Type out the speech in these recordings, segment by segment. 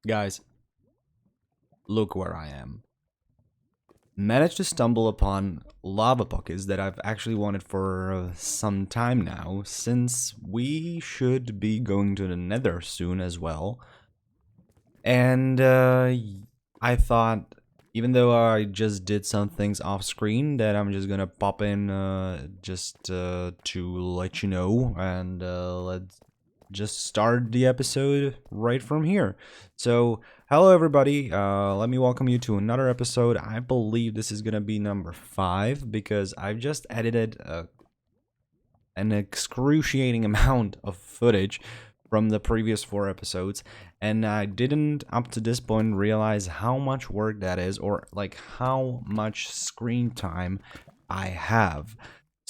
Guys, look where I am. Managed to stumble upon lava buckets that I've actually wanted for some time now, since we should be going to the nether soon as well. And I thought, even though I just did some things off screen, that I'm just gonna pop in just to let you know, and let's just start the episode right from here. So, hello everybody. Let me welcome you to another episode. I believe this is gonna be number 5 because I've just edited an excruciating amount of footage from the previous 4 episodes, and I didn't up to this point realize how much work that is, or like how much screen time I have.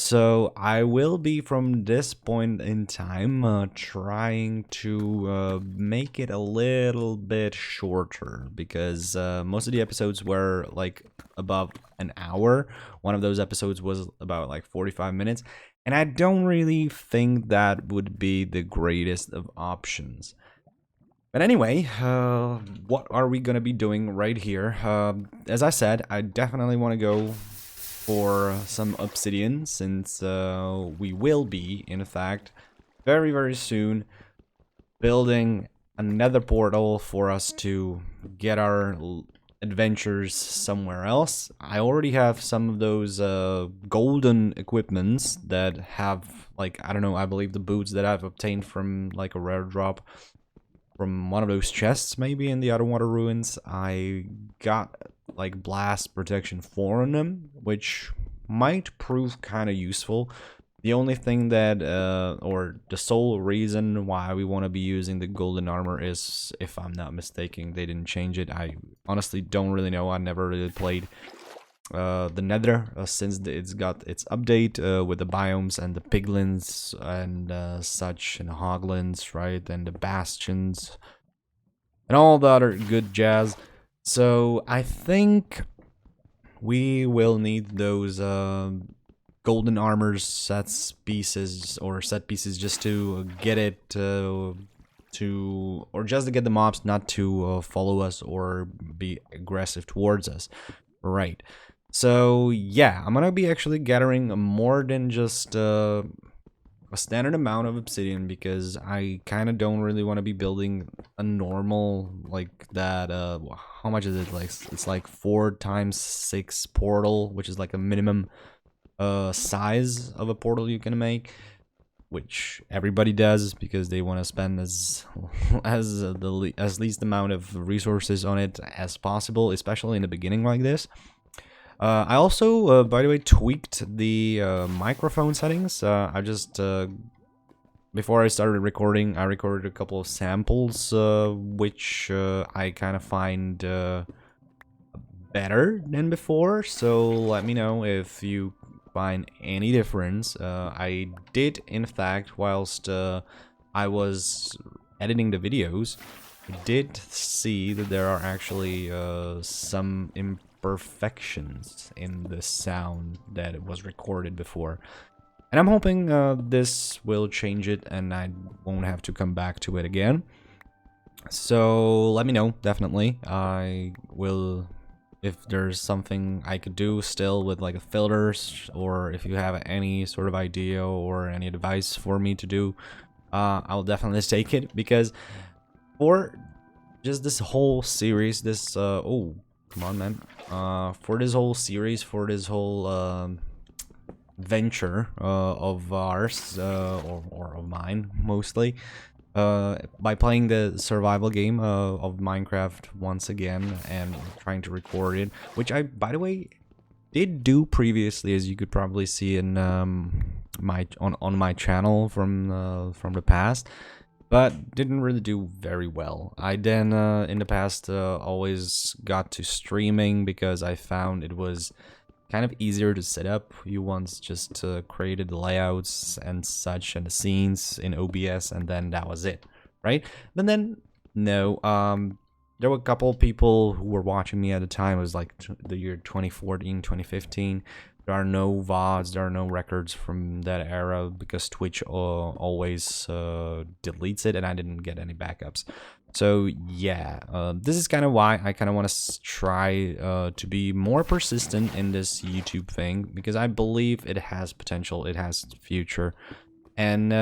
So I will be, from this point in time, trying to make it a little bit shorter, because most of the episodes were like above an hour. One of those episodes was about like 45 minutes, and I don't really think that would be the greatest of options. But anyway, what are we gonna be doing right here? As I said, I definitely want to go for some obsidian, since we will be, in fact, very, very soon building another portal for us to get our adventures somewhere else. I already have some of those golden equipments that have, like, I don't know, I believe the boots that I've obtained from like a rare drop from one of those chests, maybe in the Underwater Ruins. I got like blast protection 4 on them, which might prove kind of useful. The only thing that, or the sole reason why we want to be using the golden armor is, if I'm not mistaken, they didn't change it. I honestly don't really know. I never really played the nether since it's got its update with the biomes and the piglins and such, and hoglins, right, and the bastions and all the other good jazz. So I think we will need those golden armors set pieces just to get it or just to get the mobs not to follow us or be aggressive towards us, right? So yeah, I'm gonna be actually gathering more than just a standard amount of obsidian, because I kind of don't really want to be building a normal like that. How much is it? Like, it's like 4 times 6 portal, which is like a minimum size of a portal you can make, which everybody does because they want to spend as as least amount of resources on it as possible, especially in the beginning like this. I also, by the way, tweaked the microphone settings. I just, before I started recording, I recorded a couple of samples, which I kind of find better than before. So let me know if you find any difference. I did, in fact, whilst I was editing the videos, I did see that there are actually some imperfections in the sound that was recorded before, and I'm hoping this will change it and I won't have to come back to it again. So let me know, definitely. I will, if there's something I could do still with like filters, or if you have any sort of idea or any advice for me to do, I'll definitely take it, because for just this whole series, this oh, come on, man. For this whole series, for this whole venture of ours, or of mine mostly, by playing the survival game of Minecraft once again and trying to record it, which I, by the way, did do previously, as you could probably see in my on my channel from the past, but didn't really do very well. I then, in the past, always got to streaming because I found it was kind of easier to set up. You once just created the layouts and such and the scenes in OBS, and then that was it, right? But then, no, there were a couple of people who were watching me at the time. It was like the year 2014, 2015. There are no VODs, there are no records from that era, because Twitch always deletes it, and I didn't get any backups. So yeah, this is kind of why I kind of want to try to be more persistent in this YouTube thing, because I believe it has potential, it has future, and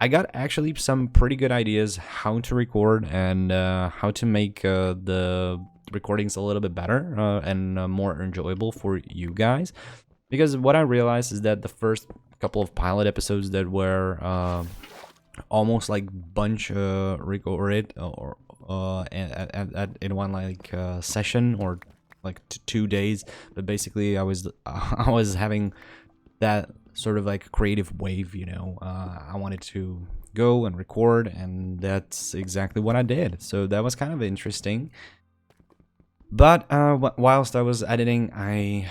I got actually some pretty good ideas how to record and how to make the recordings a little bit better and more enjoyable for you guys. Because what I realized is that the first couple of pilot episodes that were almost like bunch recorded or in one like session or like 2 days, but basically I was I was having that sort of like creative wave, you know. I wanted to go and record, and that's exactly what I did. So that was kind of interesting. But whilst I was editing, I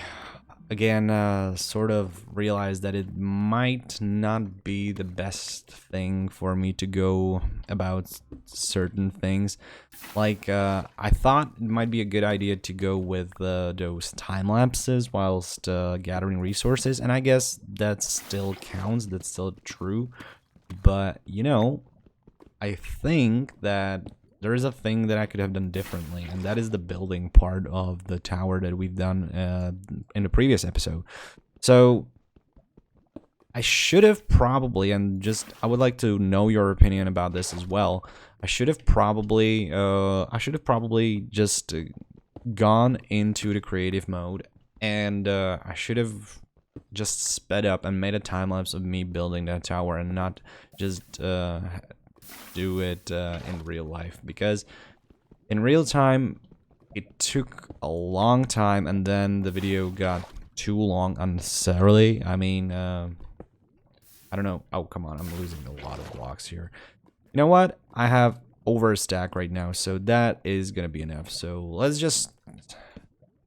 again sort of realized that it might not be the best thing for me to go about certain things. Like I thought it might be a good idea to go with those time lapses whilst gathering resources, and I guess that still counts, that's still true. But you know, I think that there is a thing that I could have done differently, and that is the building part of the tower that we've done in the previous episode. So I should have probably, and just I would like to know your opinion about this as well. I should have probably just gone into the creative mode, and I should have just sped up and made a time lapse of me building that tower, and not just do it in real life, because in real time it took a long time, and then the video got too long unnecessarily. I mean, I don't know. Oh, come on, I'm losing a lot of blocks here. You know what? I have over a stack right now, so that is gonna be enough. So let's just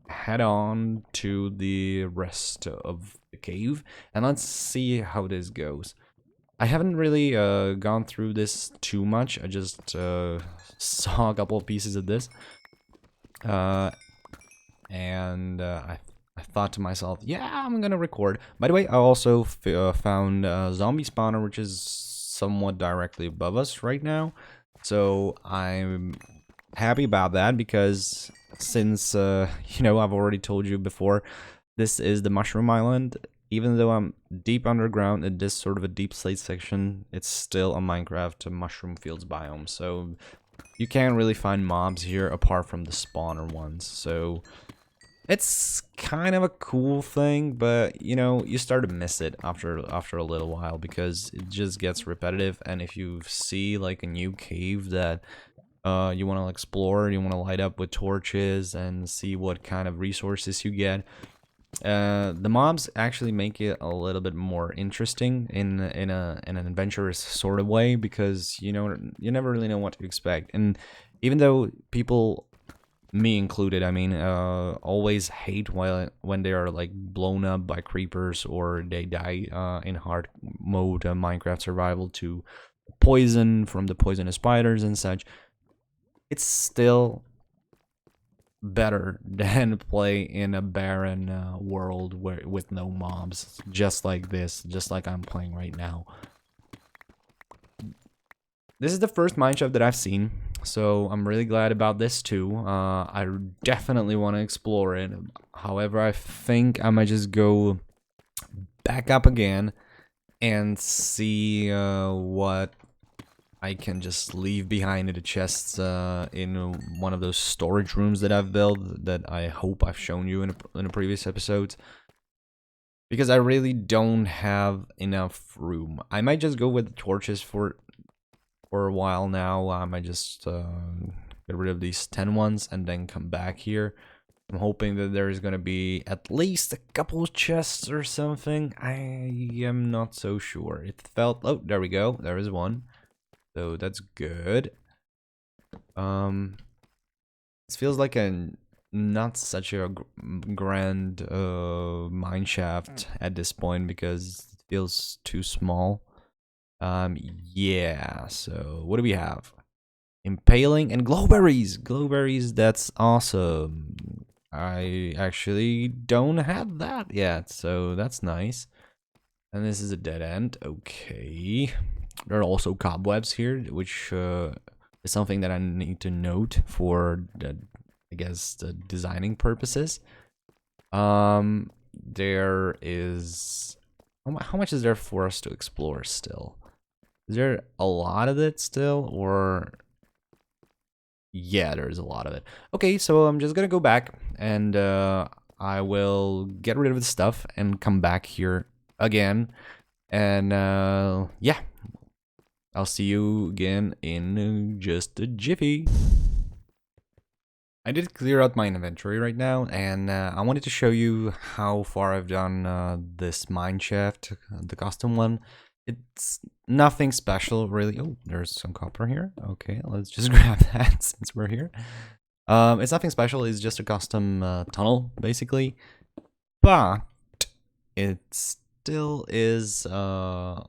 head on to the rest of the cave, and let's see how this goes. I haven't really gone through this too much. I just saw a couple of pieces of this, and I thought to myself, yeah, I'm gonna record. By the way, I also found a zombie spawner, which is somewhat directly above us right now. So I'm happy about that, because since you know, I've already told you before, this is the Mushroom Island. Even though I'm deep underground in this sort of a deep slate section, it's still a Minecraft mushroom fields biome, so you can't really find mobs here apart from the spawner ones. So it's kind of a cool thing, but you know, you start to miss it after a little while, because it just gets repetitive. And if you see like a new cave that you want to explore, you want to light up with torches and see what kind of resources you get, the mobs actually make it a little bit more interesting in an adventurous sort of way, because you know, you never really know what to expect. And even though people, me included, I mean, always hate when they are like blown up by creepers, or they die in hard mode Minecraft survival to poison from the poisonous spiders and such, it's still better than play in a barren world with no mobs, just like this, just like I'm playing right now. This is the first mineshaft that I've seen, so I'm really glad about this too. I definitely want to explore it. However, I think I might just go back up again and see what I can just leave behind in the chests in one of those storage rooms that I've built, that I hope I've shown you in a previous episodes. Because I really don't have enough room. I might just go with the torches for a while now. I might just get rid of these 10 ones and then come back here. I'm hoping that there is going to be at least a couple of chests or something. I am not so sure. It felt... oh, there we go. There is one. So that's good. This feels like a not such a grand mine shaft at this point, because it feels too small. Yeah, so what do we have? Impaling and glowberries. Glowberries, that's awesome. I actually don't have that yet, so that's nice. And this is a dead end. Okay. There are also cobwebs here, which is something that I need to note for the, I guess, the designing purposes. There is how much is there for us to explore still? Is there a lot of it still, or yeah, there's a lot of it. Okay, so I'm just gonna go back and I will get rid of the stuff and come back here again, and yeah, I'll see you again in just a jiffy. I did clear out my inventory right now, and I wanted to show you how far I've done this mine shaft, the custom one. It's nothing special, really. Oh, there's some copper here. Okay, let's just grab that since we're here. It's nothing special. It's just a custom tunnel, basically. But it still is a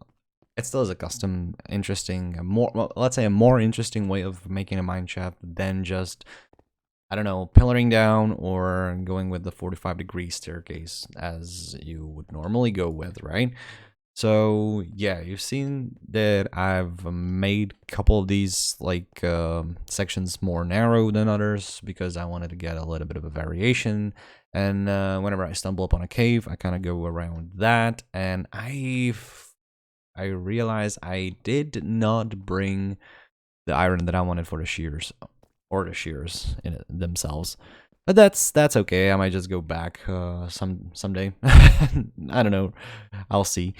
custom, interesting, well, let's say a more interesting way of making a mine shaft than just, I don't know, pillaring down or going with the 45-degree staircase as you would normally go with, right? So yeah, you've seen that I've made a couple of these like sections more narrow than others because I wanted to get a little bit of a variation. And whenever I stumble upon a cave, I kind of go around that. And I realized I did not bring the iron that I wanted for the shears, or the shears in themselves. But that's okay. I might just go back someday. I don't know. I'll see.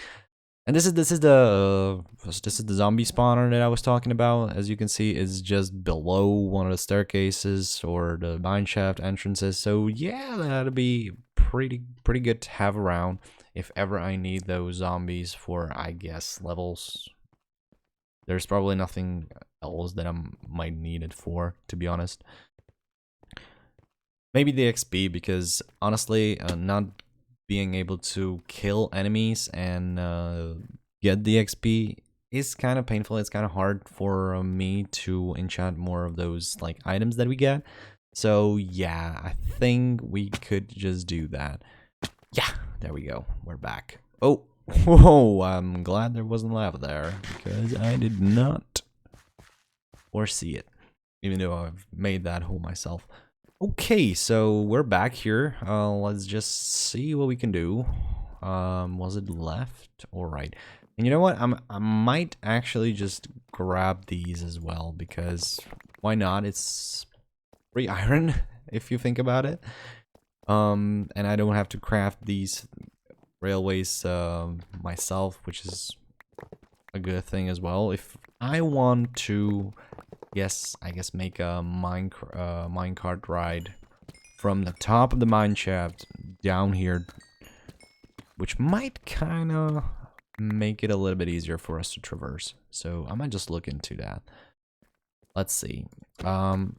And this is the zombie spawner that I was talking about. As you can see, it's just below one of the staircases or the mine shaft entrances. So yeah, that'd be pretty good to have around if ever I need those zombies for, I guess, levels. There's probably nothing else that I might need it for, to be honest. Maybe the XP, because honestly, not being able to kill enemies and get the XP is kind of painful. It's kind of hard for me to enchant more of those like items that we get. So yeah, I think we could just do that. Yeah, there we go. We're back. Oh, whoa, I'm glad there wasn't lava there because I did not foresee it, even though I've made that hole myself. Okay, so we're back here. Let's just see what we can do. Was it left or right? And you know what? I might actually just grab these as well, because why not? It's free iron if you think about it. And I don't have to craft these railways myself, which is a good thing as well. If I want to, yes, I guess make a minecart ride from the top of the mine shaft down here, which might kind of make it a little bit easier for us to traverse. So I might just look into that. Let's see. I'll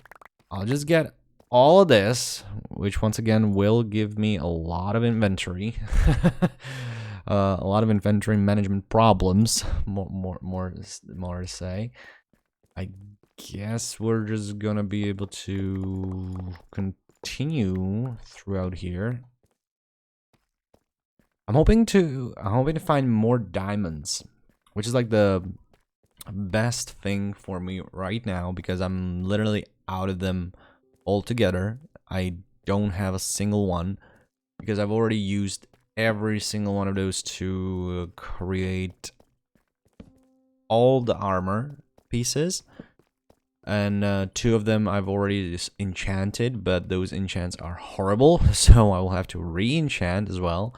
just get all of this, which once again will give me a lot of inventory. A lot of inventory management problems, more to say. I guess we're just gonna be able to continue throughout here. I'm hoping to find more diamonds, which is like the best thing for me right now, because I'm literally out of them altogether. I don't have a single one because I've already used every single one of those to create all the armor pieces. And 2 of them I've already enchanted, but those enchants are horrible, so I will have to re-enchant as well.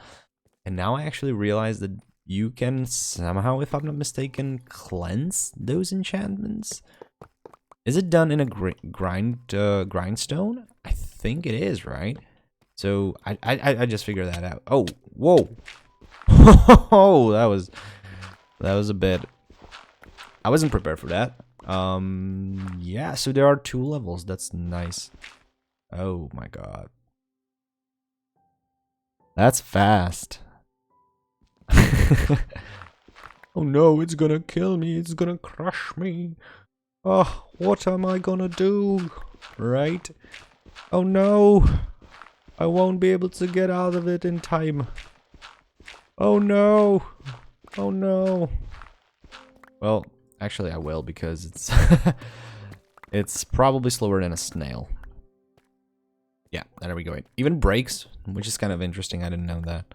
And now I actually realize that you can somehow, if I'm not mistaken, cleanse those enchantments. Is it done in a grindstone? I think it is, right? So I just figured that out. Oh, whoa! Oh, that was a bit. I wasn't prepared for that. Yeah, so there are 2 levels. That's nice. Oh my god. That's fast. Oh no, it's gonna kill me. It's gonna crush me. Oh, what am I gonna do? Right? Oh no. I won't be able to get out of it in time. Oh no. Oh no. Well, actually I will, because it's it's probably slower than a snail. Yeah, there we go. It even breaks, which is kind of interesting. I didn't know that.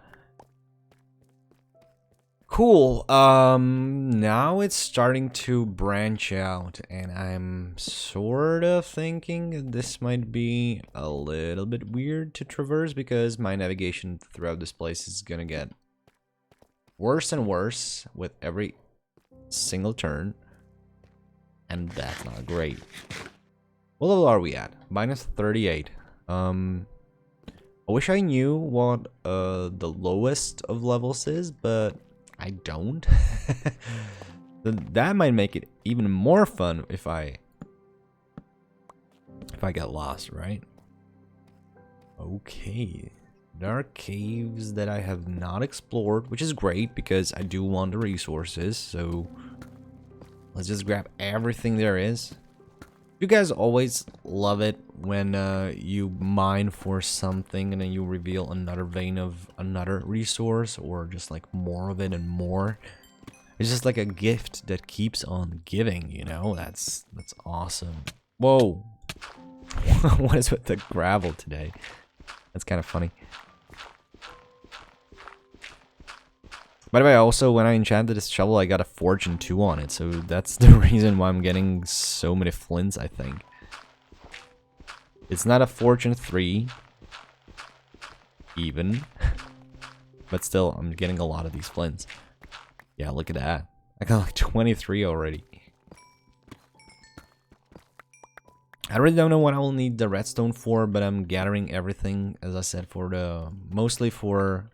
Cool. Now it's starting to branch out, and I'm sort of thinking this might be a little bit weird to traverse, because my navigation throughout this place is gonna get worse and worse with every single turn, and that's not great. What level are we at? Minus 38. I wish I knew what the lowest of levels is, but I don't. That might make it even more fun if I get lost, right? Okay. There are caves that I have not explored, which is great because I do want the resources, so let's just grab everything there is. You guys always love it when you mine for something and then you reveal another vein of another resource, or just like more of it and more. It's just like a gift that keeps on giving, you know? That's awesome. Whoa. What is with the gravel today? That's kind of funny. By the way, also, when I enchanted this shovel, I got a Fortune 2 on it, so that's the reason why I'm getting so many flints, I think. It's not a Fortune 3, even, but still, I'm getting a lot of these flints. Yeah, look at that. I got like 23 already. I really don't know what I will need the redstone for, but I'm gathering everything, as I said, for the... mostly for...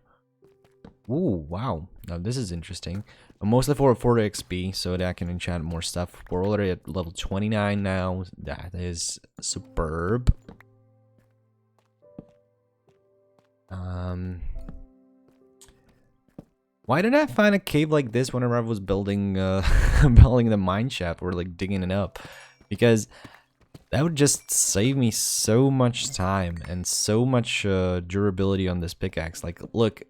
Ooh, wow. Now this is interesting. Mostly for the XP, so that I can enchant more stuff. We're already at level 29 now. That is superb. Why didn't I find a cave like this whenever I was building building the mine shaft, or like digging it up? Because that would just save me so much time and so much durability on this pickaxe. Like, look,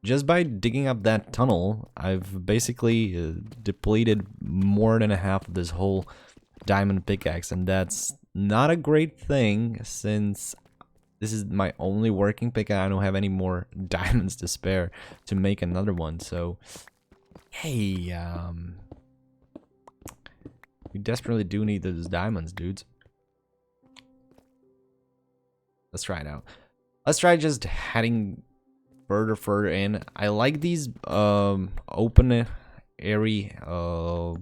just by digging up that tunnel, I've basically depleted more than a half of this whole diamond pickaxe, and that's not a great thing since this is my only working pickaxe. I don't have any more diamonds to spare to make another one, so hey, we desperately do need those diamonds, dudes. Let's try it out. Let's try just heading further in. I like these open area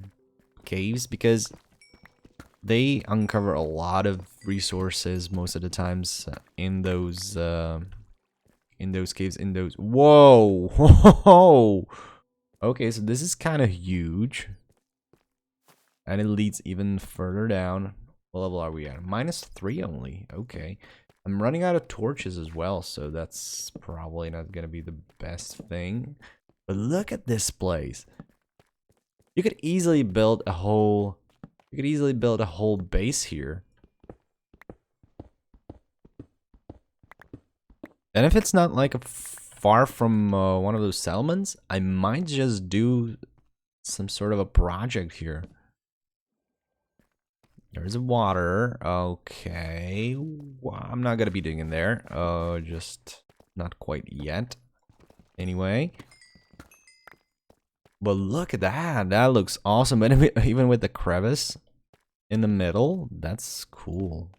caves because they uncover a lot of resources most of the times in those caves, in those... Whoa! Whoa! Okay, so this is kind of huge, and it leads even further down. What level are we at? -3 only. Okay. I'm running out of torches as well, so that's probably not gonna be the best thing. But look at this place. You could easily build a whole... You could easily build a whole base here. And if it's not like far from one of those settlements, I might just do some sort of a project here. There's water. Okay. Well, I'm not gonna be digging there. Just not quite yet. Anyway. But look at that. That looks awesome. And even with the crevice in the middle, that's cool.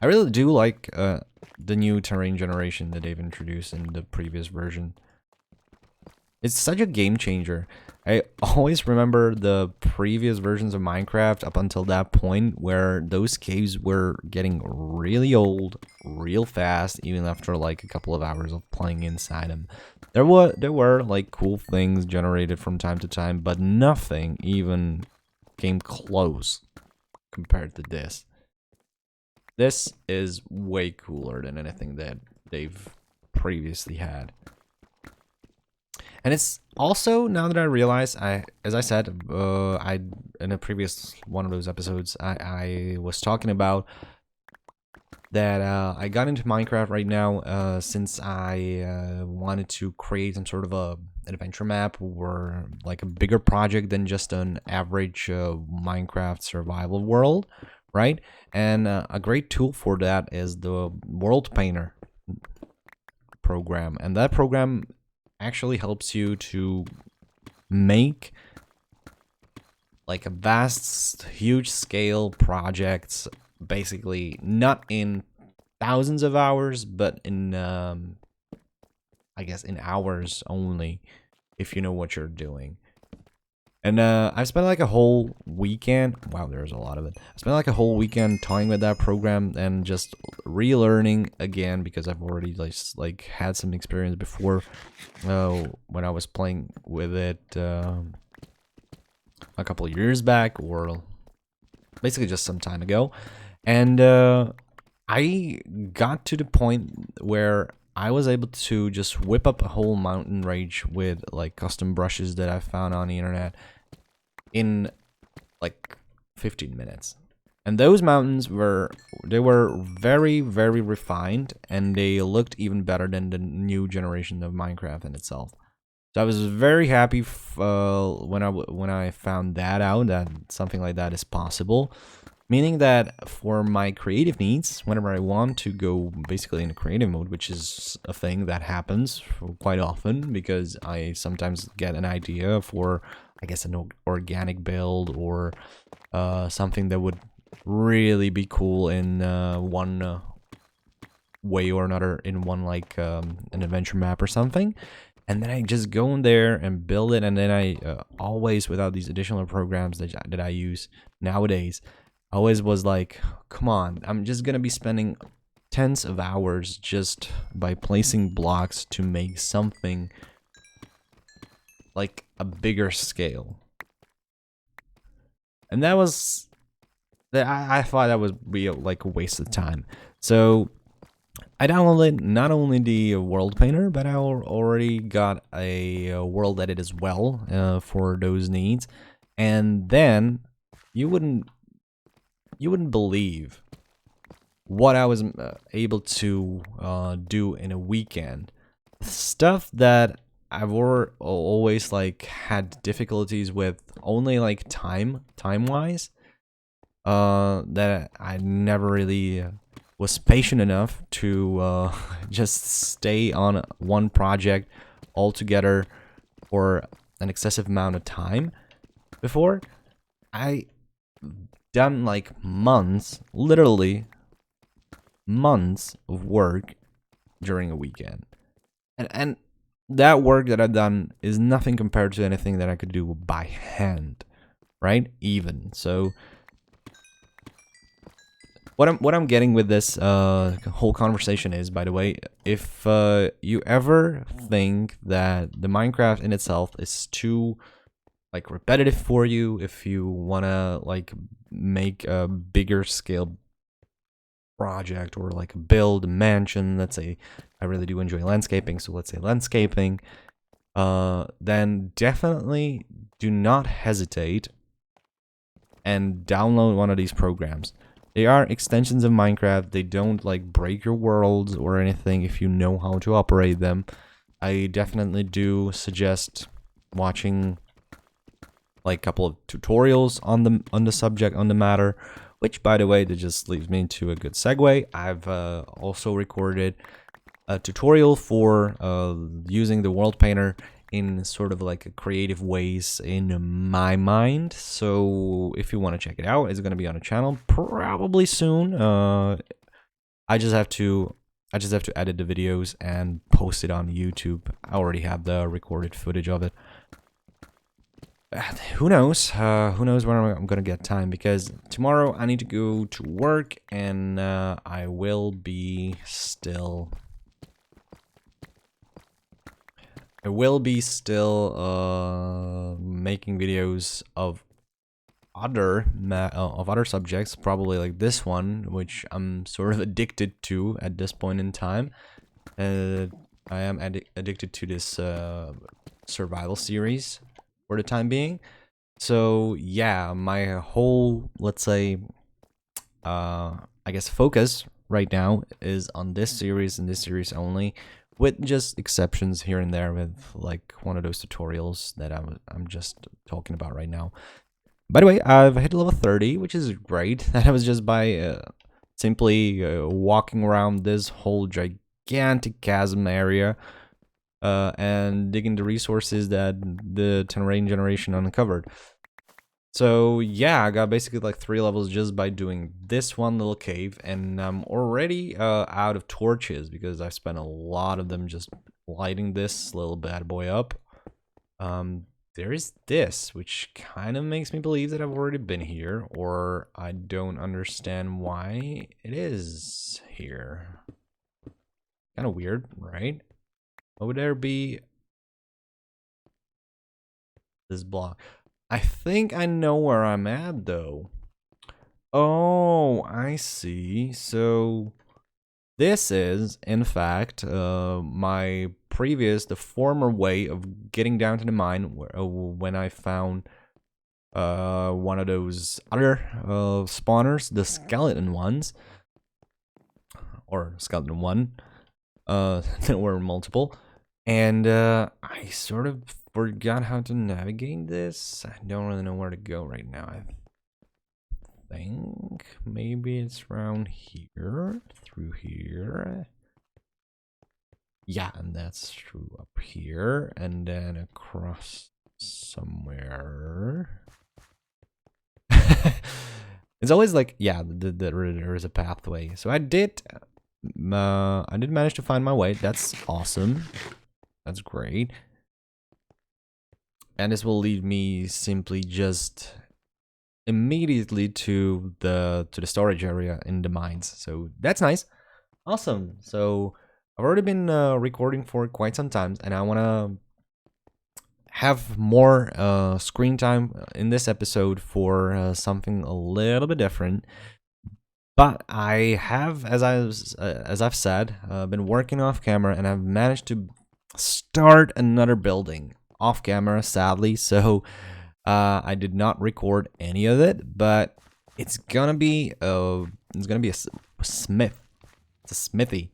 I really do like the new terrain generation that they've introduced in the previous version. It's such a game changer. I always remember the previous versions of Minecraft up until that point where those caves were getting really old real fast, even after like a couple of hours of playing inside them. There were like cool things generated from time to time, but nothing even came close compared to this. This is way cooler than anything that they've previously had. And it's also, now that I realize, as I said, in a previous one of those episodes, I was talking about that I got into Minecraft right now since I wanted to create some sort of an adventure map or like a bigger project than just an average Minecraft survival world, right? And a great tool for that is the World Painter program, and that program actually helps you to make like a vast, huge scale projects, basically not in thousands of hours, but in I guess in hours only, if you know what you're doing. And I've spent like a whole weekend. Wow, there's a lot of it. I spent like a whole weekend toying with that program and just relearning again because I've already like had some experience before when I was playing with it a couple of years back, or basically just some time ago. And I got to the point where I was able to just whip up a whole mountain range with like custom brushes that I found on the internet in like 15 minutes. And those mountains were very, very refined, and they looked even better than the new generation of Minecraft in itself. So I was very happy when I found that out, that something like that is possible. Meaning that for my creative needs, whenever I want to go basically in a creative mode, which is a thing that happens quite often because I sometimes get an idea for, I guess, an organic build or something that would really be cool in one way or another, in one like an adventure map or something. And then I just go in there and build it, and then I always, without these additional programs that I use nowadays, always was like, come on, I'm just gonna be spending tens of hours just by placing blocks to make something like a bigger scale. And that was that I thought that would be like a waste of time. So I downloaded not only the World Painter, but I already got a world edit as well for those needs. And then you wouldn't believe what I was able to do in a weekend. Stuff that I've always like had difficulties with, only like time wise. That I never really was patient enough to just stay on one project altogether for an excessive amount of time before. I done like months, literally months of work during a weekend. And that work that I've done is nothing compared to anything that I could do by hand, right? Even. So what I'm getting with this whole conversation is, by the way, if you ever think that the Minecraft in itself is too like repetitive for you, if you wanna like make a bigger scale project or like build a mansion, let's say I really do enjoy landscaping, so let's say landscaping, then definitely do not hesitate and download one of these programs. They are extensions of Minecraft. They don't like break your worlds or anything if you know how to operate them. I definitely do suggest watching like a couple of tutorials on the subject, on the matter, which, by the way, that just leads me into a good segue. I've also recorded a tutorial for using the World Painter in sort of like a creative ways in my mind. So if you want to check it out, it's going to be on a channel probably soon. I just have to edit the videos and post it on YouTube. I already have the recorded footage of it. Who knows? Who knows when I'm gonna get time, because tomorrow I need to go to work, and I will be still making videos of other subjects, probably like this one, which I'm sort of addicted to at this point in time. I am addicted to this survival series for the time being. So yeah, my whole, let's say, I guess focus right now is on this series and this series only, with just exceptions here and there with like one of those tutorials that I'm just talking about right now. By the way, I've hit level 30, which is great. That was just by simply walking around this whole gigantic chasm area and digging the resources that the terrain generation uncovered. So yeah, I got basically like 3 levels just by doing this one little cave, and I'm already out of torches because I spent a lot of them just lighting this little bad boy up. There is this, which kind of makes me believe that I've already been here, or I don't understand why it is here. Kind of weird, right? What would there be this block? I think I know where I'm at, though. Oh, I see. So this is, in fact, my the former way of getting down to the mine when I found one of those other spawners, the skeleton ones, or skeleton one. There were multiple, and I sort of forgot how to navigate this. I don't really know where to go right now. I think maybe it's around here, through here. Yeah, and that's true up here, and then across somewhere. It's always like, yeah, there is a pathway. So I did manage to find my way. That's awesome. That's great. And this will lead me simply just immediately to the storage area in the mines. So that's nice. Awesome. So I've already been recording for quite some time, and I want to have more screen time in this episode for something a little bit different. But I have, as I've said, been working off camera, and I've managed to start another building off camera, sadly. So I did not record any of it, but it's gonna be a smith. It's a smithy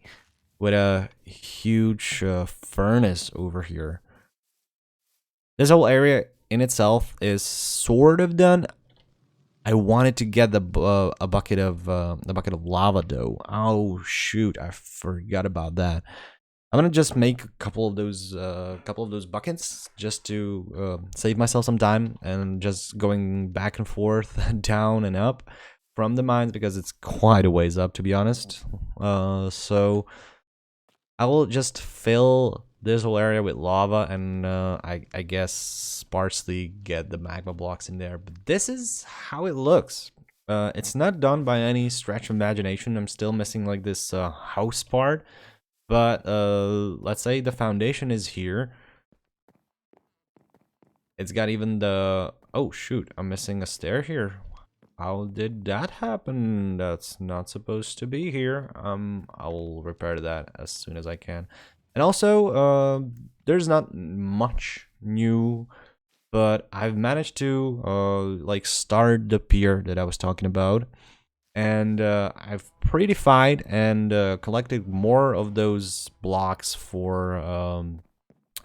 with a huge furnace over here. This whole area in itself is sort of done. I wanted to get a bucket of lava though. Oh shoot, I forgot about that. I'm gonna just make a couple of those buckets just to save myself some time, and just going back and forth down and up from the mines because it's quite a ways up, to be honest. So I will just fill this whole area with lava, and I guess sparsely get the magma blocks in there. But this is how it looks. It's not done by any stretch of imagination. I'm still missing like this house part, but let's say the foundation is here. It's got even the... Oh shoot, I'm missing a stair here. How did that happen? That's not supposed to be here. I will repair that as soon as I can. And also, there's not much new, but I've managed to like start the pier that I was talking about, and I've prettified and collected more of those blocks for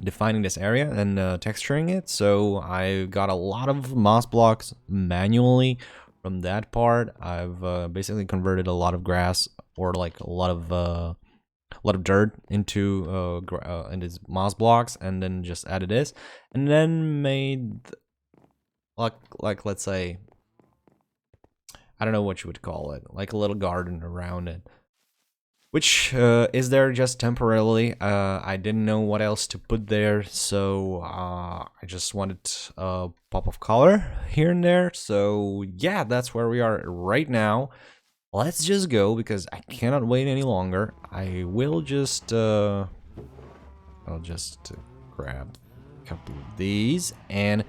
defining this area and texturing it. So I got a lot of moss blocks manually from that part. I've basically converted a lot of grass, or like a lot of dirt into these moss blocks, and then just added this, and then made like let's say, I don't know what you would call it, like a little garden around it, which is there just temporarily. I didn't know what else to put there, so I just wanted a pop of color here and there. So yeah, that's where we are right now. Let's just go because I cannot wait any longer. I will just I'll just grab a couple of these, and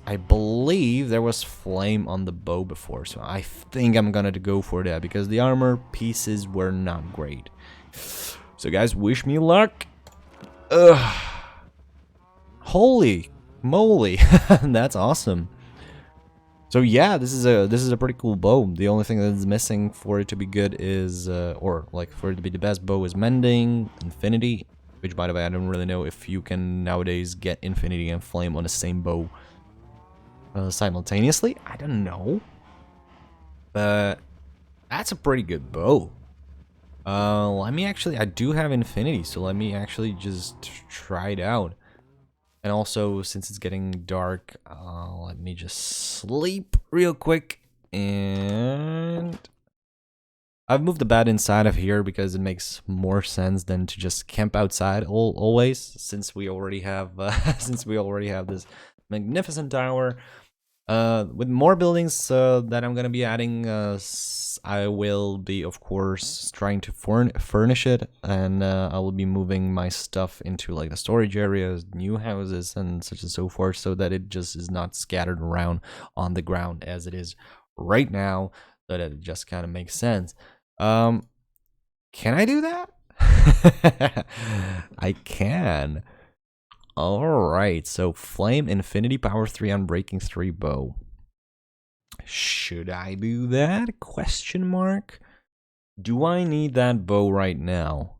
I believe there was flame on the bow before, so I think I'm gonna go for that because the armor pieces were not great. So guys, wish me luck. Ugh. Holy moly, that's awesome. So yeah, this is a pretty cool bow. The only thing that's missing for it to be good is, or like for it to be the best bow is mending, infinity. Which, by the way, I don't really know if you can nowadays get infinity and flame on the same bow simultaneously. I don't know, but that's a pretty good bow. Let me actually, I do have infinity, so let me actually just try it out. And also, since it's getting dark, let me just sleep real quick. And I've moved the bed inside of here because it makes more sense than to just camp outside always. Since we already have, this magnificent tower. With more buildings that I'm gonna be adding, I will be, of course, trying to furnish it, and I will be moving my stuff into like the storage areas, new houses, and such and so forth, so that it just is not scattered around on the ground as it is right now, so that it just kind of makes sense. Can I do that? I can. Alright, so Flame, Infinity, Power 3, Unbreaking 3 bow. Should I do that? Question mark. Do I need that bow right now?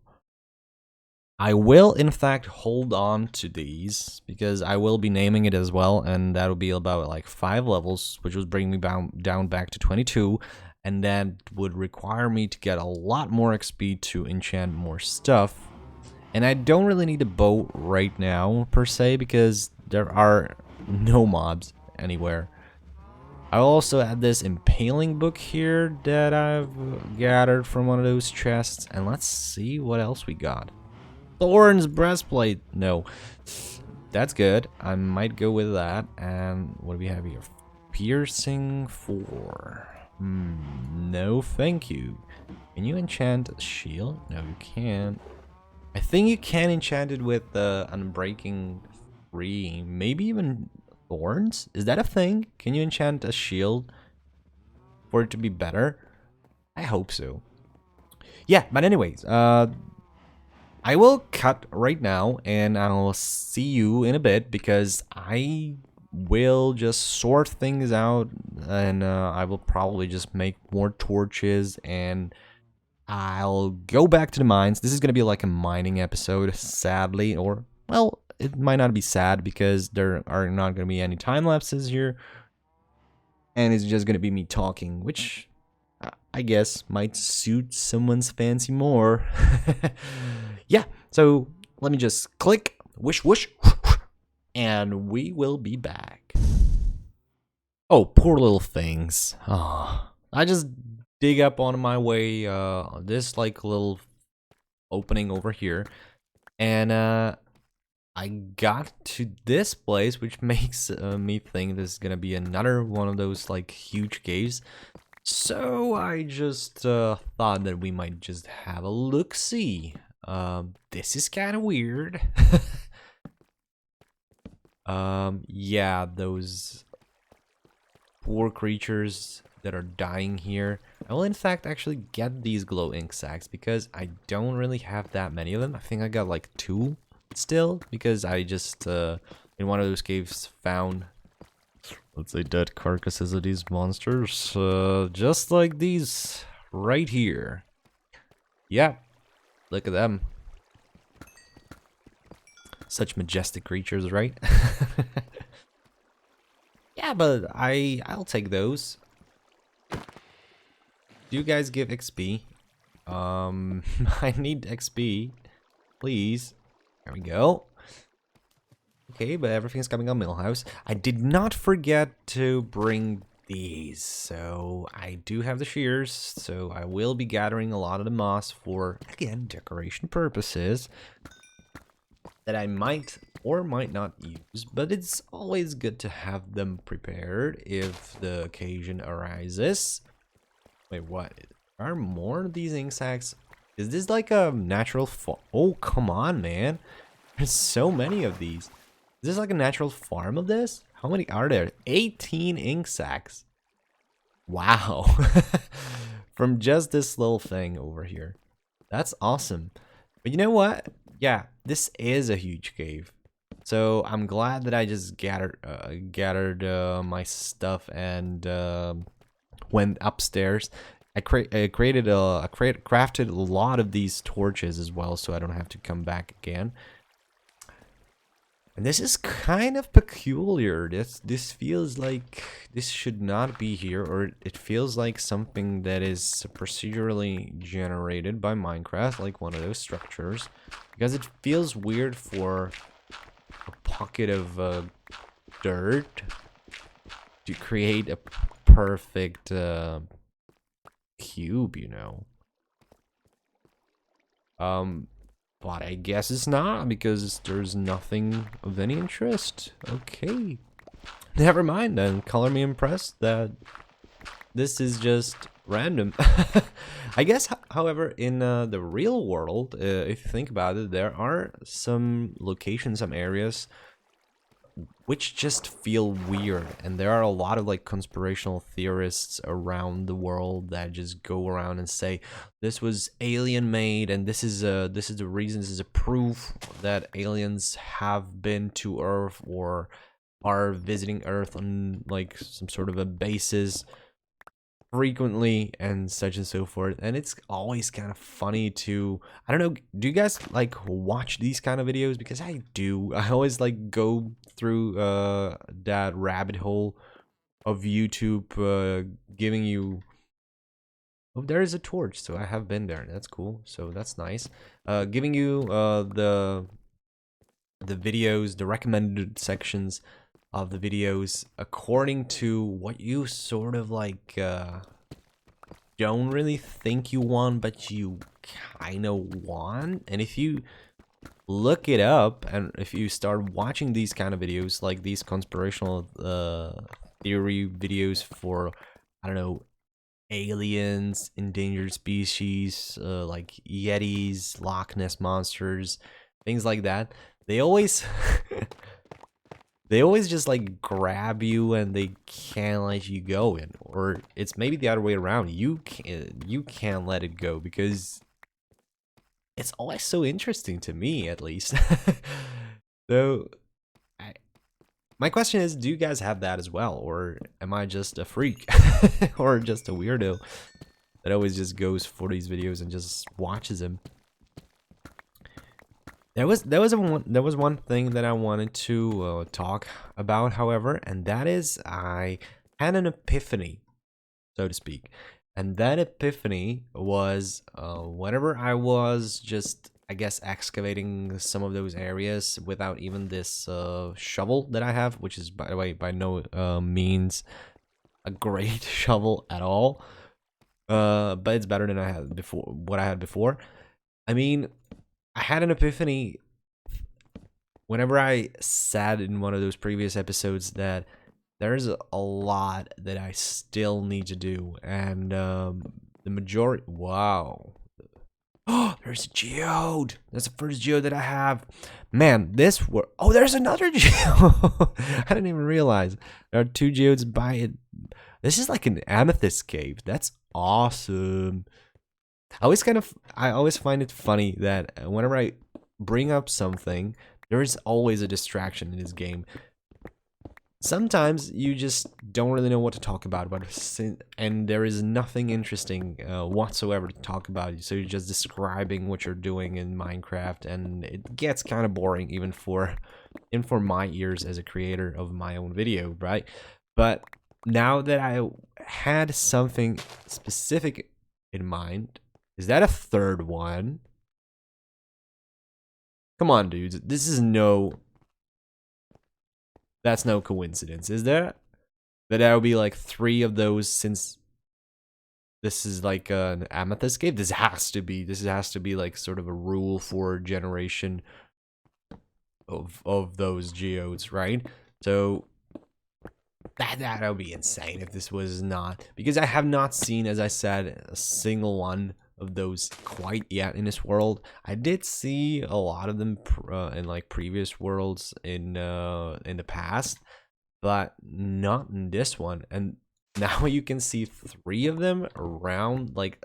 I will, in fact, hold on to these, because I will be naming it as well, and that'll be about like 5 levels, which would bring me down back to 22, and that would require me to get a lot more XP to enchant more stuff. And I don't really need a bow right now, per se, because there are no mobs anywhere. I'll also add this impaling book here that I've gathered from one of those chests. And let's see what else we got. Thorns breastplate. No. That's good. I might go with that. And what do we have here? Piercing 4. No, thank you. Can you enchant a shield? No, you can't. I think you can enchant it with Unbreaking 3, maybe even Thorns? Is that a thing? Can you enchant a shield for it to be better? I hope so. Yeah, but anyways, I will cut right now, and I'll see you in a bit, because I will just sort things out, and I will probably just make more torches, and I'll go back to the mines. This is going to be like a mining episode, sadly, or, well, it might not be sad because there are not going to be any time lapses here. And it's just going to be me talking, which I guess might suit someone's fancy more. Yeah, so let me just click, whoosh, whoosh, and we will be back. Oh, poor little things. Oh, I just dig up on my way this like little opening over here, and I got to this place, which makes me think this is gonna be another one of those like huge caves. So I just thought that we might just have a look-see. This is kind of weird. Yeah, those poor creatures that are dying here. I will in fact actually get these glow ink sacks, because I don't really have that many of them. I think I got like 2 still, because I just in one of those caves found, let's say, dead carcasses of these monsters, just like these right here. Yeah, look at them. Such majestic creatures, right? Yeah, but I'll take those. Do you guys give XP? I need XP. Please. There we go. Okay, but everything's coming on Millhouse. I did not forget to bring these. So I do have the shears. So I will be gathering a lot of the moss for, again, decoration purposes. That I might or might not use. But it's always good to have them prepared if the occasion arises. Wait, what? Are more of these ink sacks? Is this like a natural Oh, come on, man. There's so many of these. Is this like a natural farm of this? How many are there? 18 ink sacks. Wow. From just this little thing over here. That's awesome. But you know what? Yeah, this is a huge cave. So I'm glad that I just gathered my stuff and went upstairs. Crafted a lot of these torches as well, so I don't have to come back again. And this is kind of peculiar. This feels like this should not be here, or it feels like something that is procedurally generated by Minecraft, like one of those structures, because it feels weird for a pocket of dirt to create a perfect cube, you know. But I guess it's not, because there's nothing of any interest. Okay. Never mind then. Color me impressed that this is just random. I guess, however, in the real world, if you think about it, there are some locations, some areas which just feel weird, and there are a lot of like conspirational theorists around the world that just go around and say this was alien made, and this is the reason, this is a proof that aliens have been to Earth or are visiting Earth on like some sort of a basis frequently and such and so forth. And it's always kind of funny to, I don't know, do you guys like watch these kind of videos? Because I do. I always like go through that rabbit hole of YouTube giving you, oh, there is a torch, so I have been there. That's cool, so that's nice. Giving you the videos, the recommended sections of the videos according to what you sort of like don't really think you want, but you kind of want. And if you look it up, and if you start watching these kind of videos, like these conspirational theory videos for, I don't know, aliens, endangered species, like yetis, Loch Ness monsters, things like that, they always they always just like grab you and they can't let you go in. Or it's maybe the other way around, you can't let it go, because it's always so interesting to me, at least. So my question is, do you guys have that as well, or am I just a freak or just a weirdo that always just goes for these videos and just watches them? There was one thing that I wanted to talk about, however, and that is I had an epiphany, so to speak. And that epiphany was whenever I was just, I guess, excavating some of those areas without even this shovel that I have, which is, by the way, by no means a great shovel at all. But it's better than I had before, what I had before. I mean, I had an epiphany whenever I said in one of those previous episodes that there's a lot that I still need to do, and the majority. Wow. Oh, there's a geode. That's the first geode that I have. Man, oh, there's another geode. I didn't even realize there are two geodes by it. This is like an amethyst cave. That's awesome. I always find it funny that whenever I bring up something, there is always a distraction in this game. Sometimes you just don't really know what to talk about, and there is nothing interesting whatsoever to talk about. So you're just describing what you're doing in Minecraft, and it gets kind of boring, even for my ears as a creator of my own video, right? But now that I had something specific in mind, is that a third one? Come on, dudes. That's no coincidence, is there? That would be like 3 of those, since this is like an amethyst cave. This has to be like sort of a rule for generation of those geodes, right? So that would be insane if this was not, because I have not seen, as I said, a single one of those quite yet in this world. I did see a lot of them in like previous worlds in the past, but not in this one. And now you can see 3 of them around like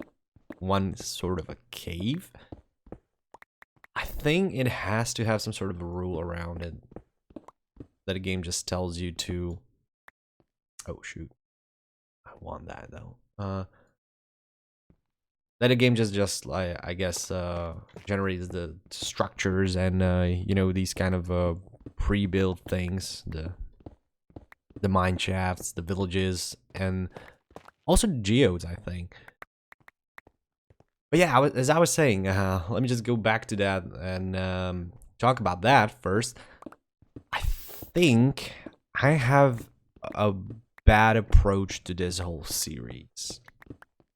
one sort of a cave. I think it has to have some sort of a rule around it. that a game just tells you to. Oh shoot, I want that though. That a game just like I guess generates the structures and these kind of pre-built things, the mine shafts, the villages, and also geodes, I think. But yeah, as I was saying, let me just go back to that and talk about that first. I think I have a bad approach to this whole series,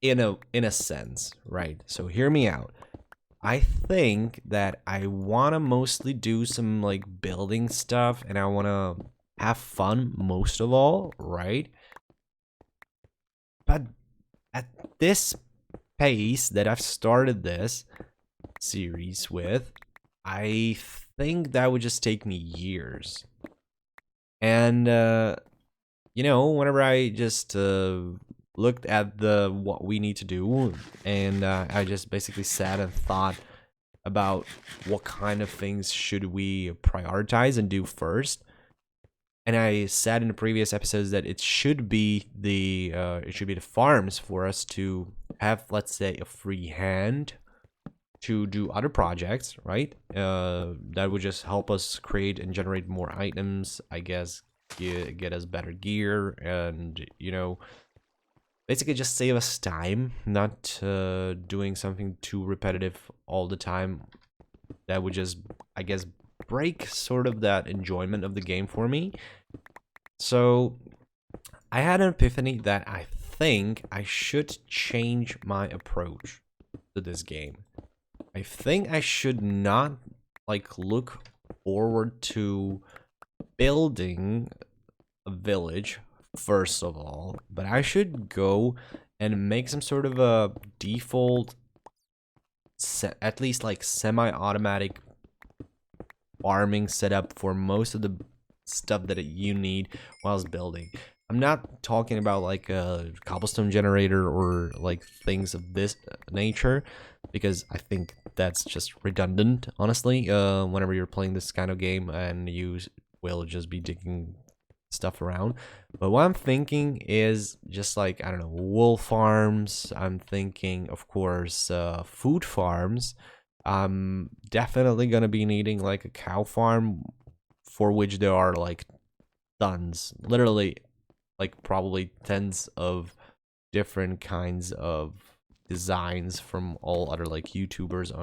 in a sense, right? So hear me out. I think that I want to mostly do some like building stuff, and I want to have fun most of all, right? But at this pace that I've started this series with, I think that would just take me years. And whenever I just looked at the what we need to do, and I just basically sat and thought about what kind of things should we prioritize and do first. And I said in the previous episodes that it should be the farms for us to have, let's say, a free hand to do other projects, right? That would just help us create and generate more items, I guess, get us better gear, and basically just save us time, not doing something too repetitive all the time. That would just, I guess, break sort of that enjoyment of the game for me. So I had an epiphany that I think I should change my approach to this game. I think I should not like look forward to building a village first of all, but I should go and make some sort of a default, at least like semi-automatic farming setup for most of the stuff that you need whilst building. I'm not talking about like a cobblestone generator or like things of this nature, because I think that's just redundant, honestly. Whenever you're playing this kind of game and you will just be digging stuff around. But what I'm thinking is just like, I don't know, wool farms. I'm thinking, of course, food farms. I'm definitely gonna be needing like a cow farm, for which there are like tons, literally like probably tens of different kinds of designs from all other like YouTubers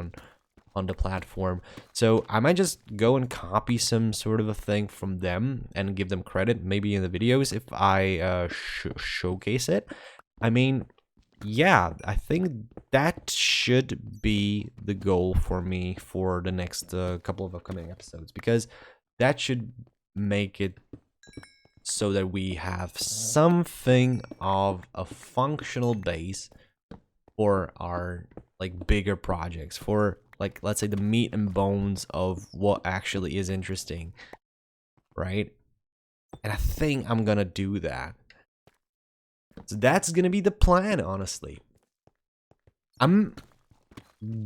on the platform. So I might just go and copy some sort of a thing from them and give them credit, maybe in the videos if I showcase it. I mean, yeah, I think that should be the goal for me for the next couple of upcoming episodes, because that should make it so that we have something of a functional base for our like bigger projects, for like, let's say, the meat and bones of what actually is interesting, right? And I think I'm gonna do that. So that's gonna be the plan, honestly. I'm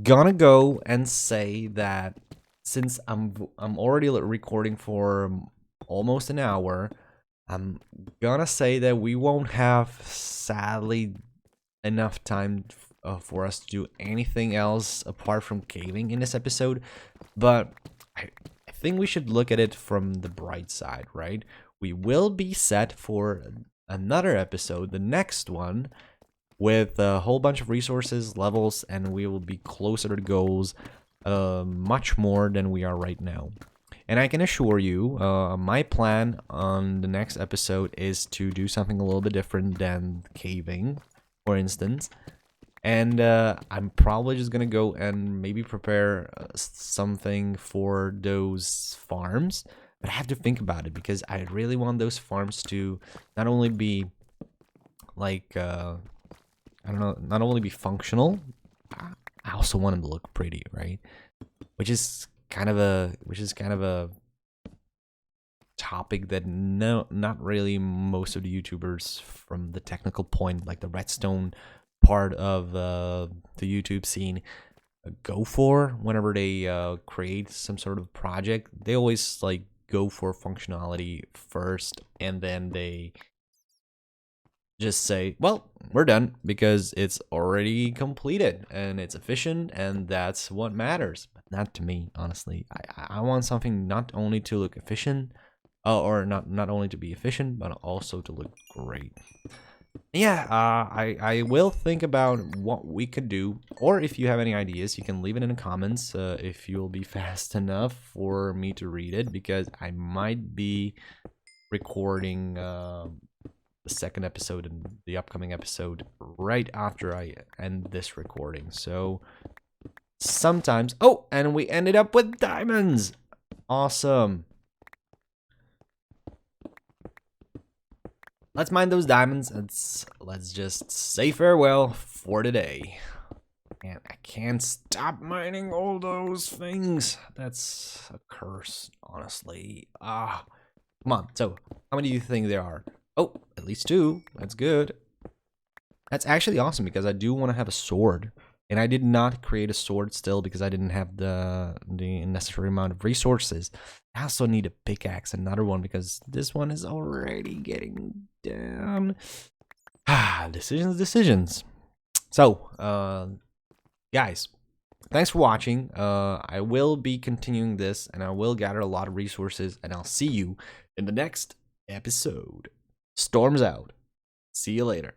gonna go and say that since I'm already recording for almost an hour, I'm gonna say that we won't have, sadly, enough time for us to do anything else apart from caving in this episode. But I think we should look at it from the bright side, right? We will be set for another episode, the next one, with a whole bunch of resources, levels, and we will be closer to goals much more than we are right now. And I can assure you, my plan on the next episode is to do something a little bit different than caving, for instance. And I'm probably just gonna go and maybe prepare something for those farms. But I have to think about it, because I really want those farms to not only be like, I don't know, not only be functional, I also want them to look pretty, right? Which is kind of a topic that not really most of the YouTubers from the technical point, like the redstone part of the YouTube scene, go for whenever they create some sort of project. They always like go for functionality first, and then they just say, well, we're done because it's already completed and it's efficient, and that's what matters. But not to me, honestly. I want something not only to look efficient, or not only to be efficient, but also to look great. Yeah, I will think about what we could do, or if you have any ideas, you can leave it in the comments if you'll be fast enough for me to read it, because I might be recording the second episode and the upcoming episode right after I end this recording. So sometimes, oh, and we ended up with diamonds. Awesome. Let's mine those diamonds. Let's just say farewell for today. And I can't stop mining all those things. That's a curse, honestly. Come on. So, how many do you think there are? Oh, at least 2. That's good. That's actually awesome, because I do want to have a sword. And I did not create a sword still because I didn't have the necessary amount of resources. I also need a pickaxe, another one, because this one is already getting down. Decisions. So, guys, thanks for watching. I will be continuing this, and I will gather a lot of resources, and I'll see you in the next episode. Storm's out. See you later.